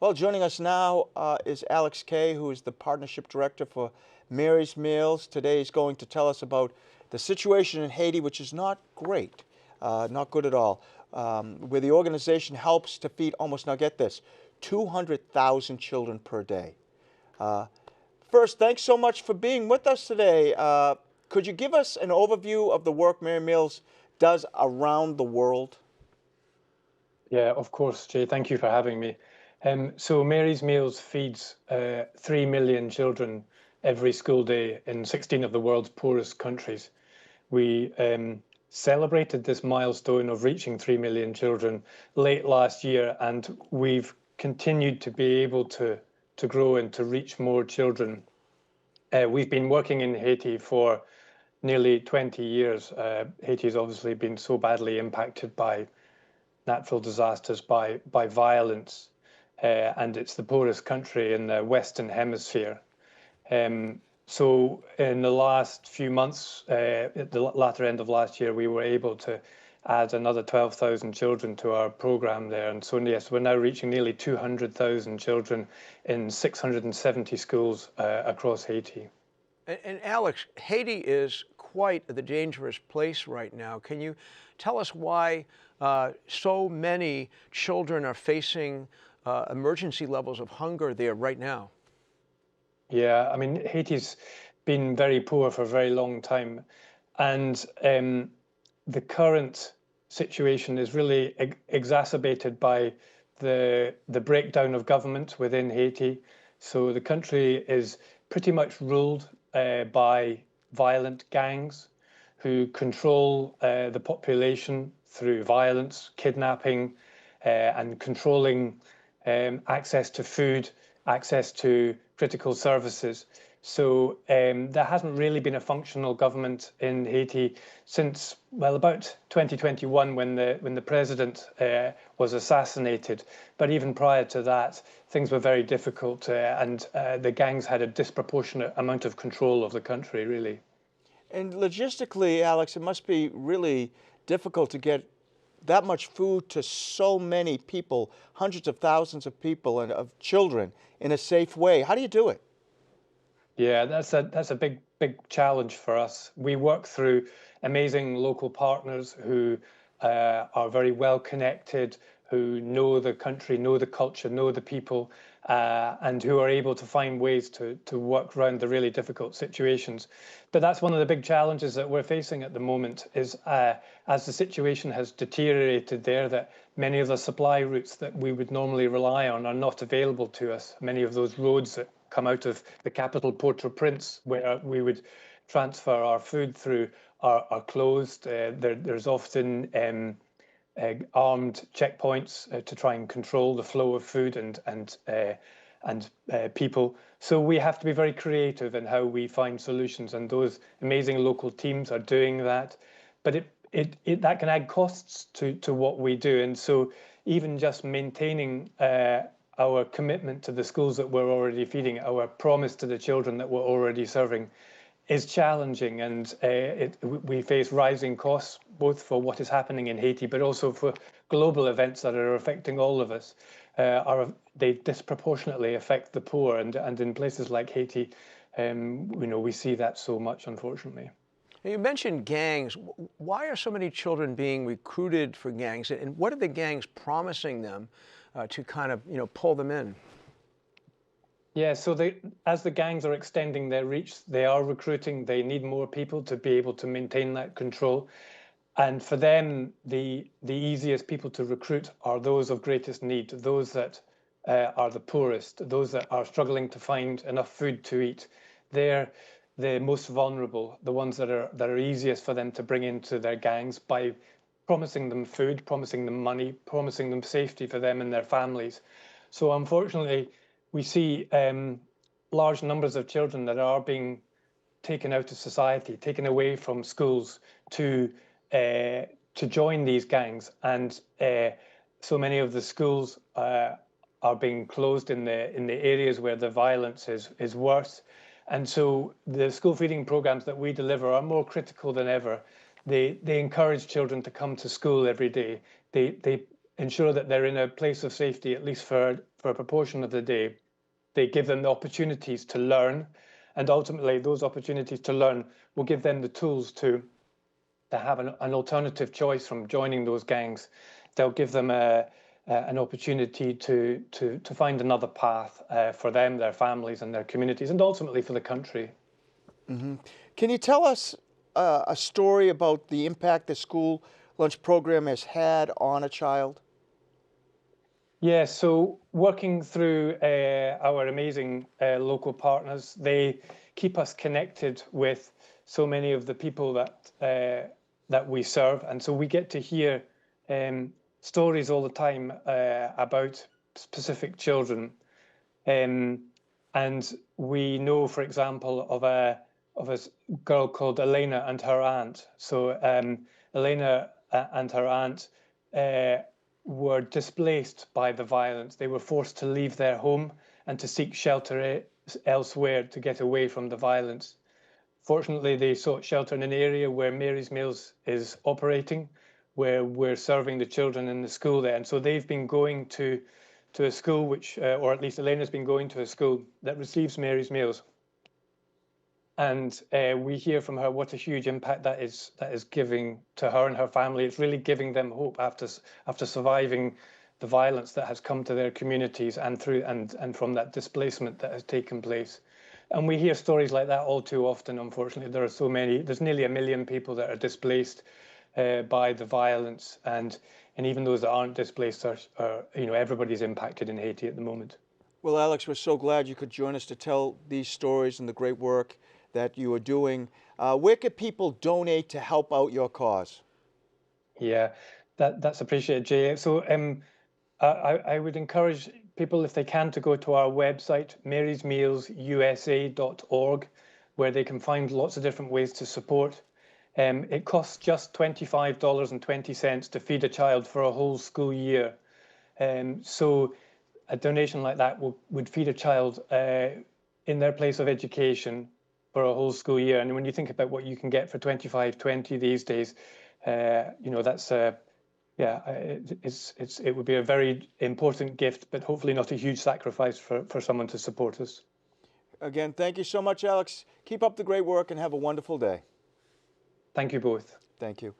Well, joining us now is Alex Keay, who is the Partnership Director for Mary's Meals. Today he's going to tell us about the situation in Haiti, which is not great, not good at all, where the organization helps to feed almost, now get this, 200,000 children per day. First, thanks so much for being with us today. Could you give us an overview of the work Mary Meals does around the world? Yeah, of course, Jay. Thank you for having me. So Mary's Meals feeds 3 million children every school day in 16 of the world's poorest countries. We celebrated this milestone of reaching 3 million children late last year, and we've continued to be able to grow and to reach more children. We've been working in Haiti for nearly 20 years. Haiti has obviously been so badly impacted by natural disasters, by violence, and it's the poorest country in the Western Hemisphere. So in the last few months, at the latter end of last year, we were able to add another 12,000 children to our program there. And so, yes, we're now reaching nearly 200,000 children in 670 schools across Haiti. And Alex, Haiti is quite the dangerous place right now. Can you tell us why so many children are facing emergency levels of hunger there right now? Yeah, I mean, Haiti's been very poor for a very long time. And the current situation is really exacerbated by the breakdown of government within Haiti. So the country is pretty much ruled by violent gangs who control the population through violence, kidnapping, and controlling access to food, access to critical services. So there hasn't really been a functional government in Haiti since, well, about 2021 when the president was assassinated. But even prior to that, things were very difficult, and the gangs had a disproportionate amount of control of the country, really. And logistically, Alex, it must be really difficult to get that much food to so many people, hundreds of thousands of people and of children in a safe way. How do you do it? Yeah, that's a big challenge for us. We work through amazing local partners who are very well connected, who know the country, know the culture, know the people, and who are able to find ways to work around the really difficult situations. But that's one of the big challenges that we're facing at the moment is as the situation has deteriorated there, that many of the supply routes that we would normally rely on are not available to us. Many of those roads that come out of the capital, Port-au-Prince, where we would transfer our food through, are closed. There's often armed checkpoints to try and control the flow of food and people. So we have to be very creative in how we find solutions, and those amazing local teams are doing that. But that can add costs to what we do, and so even just maintaining our commitment to the schools that we're already feeding, our promise to the children that we're already serving, is challenging, and we face rising costs both for what is happening in Haiti, but also for global events that are affecting all of us. They disproportionately affect the poor, and in places like Haiti, we see that so much, unfortunately. You mentioned gangs. Why are so many children being recruited for gangs, and what are the gangs promising them to kind of pull them in? Yeah, so as the gangs are extending their reach, they are recruiting. They need more people to be able to maintain that control. And for them, the easiest people to recruit are those of greatest need, those that are the poorest, those that are struggling to find enough food to eat. They're the most vulnerable, the ones that are easiest for them to bring into their gangs by promising them food, promising them money, promising them safety for them and their families. So unfortunately, we see large numbers of children that are being taken out of society, taken away from schools to join these gangs, and so many of the schools are being closed in the areas where the violence is worse. And so the school feeding programs that we deliver are more critical than ever. They encourage children to come to school every day. They ensure that they're in a place of safety, at least for a proportion of the day. They give them the opportunities to learn, and ultimately those opportunities to learn will give them the tools to have an alternative choice from joining those gangs. They'll give them an opportunity to find another path for them, their families, and their communities, and ultimately for the country. Mm-hmm. Can you tell us a story about the impact the school lunch program has had on a child? Yeah, so working through our amazing local partners, they keep us connected with so many of the people that we serve, and so we get to hear stories all the time about specific children, and we know, for example, of a girl called Elena and her aunt. So Elena and her aunt were displaced by the violence. They were forced to leave their home and to seek shelter elsewhere to get away from the violence. Fortunately, they sought shelter in an area where Mary's Meals is operating, where we're serving the children in the school there. And so they've been going to a school which, or at least Elena's been going to a school that receives Mary's Meals. And we hear from her what a huge impact that is giving to her and her family. It's really giving them hope after surviving the violence that has come to their communities and from that displacement that has taken place. And we hear stories like that all too often. Unfortunately, there are so many. There's nearly 1 million people that are displaced by the violence, and even those that aren't displaced are everybody's impacted in Haiti at the moment. Well, Alex, we're so glad you could join us to tell these stories and the great work that you are doing. Where can people donate to help out your cause? Yeah, that's appreciated, Jay. So I would encourage people, if they can, to go to our website, marysmealsusa.org, where they can find lots of different ways to support. It costs just $25.20 to feed a child for a whole school year. So a donation like that would feed a child in their place of education for a whole school year. And when you think about what you can get for $25.20 these days, that's it would be a very important gift, but hopefully not a huge sacrifice for someone to support us. Again, thank you so much, Alex. Keep up the great work and have a wonderful day. Thank you both. Thank you.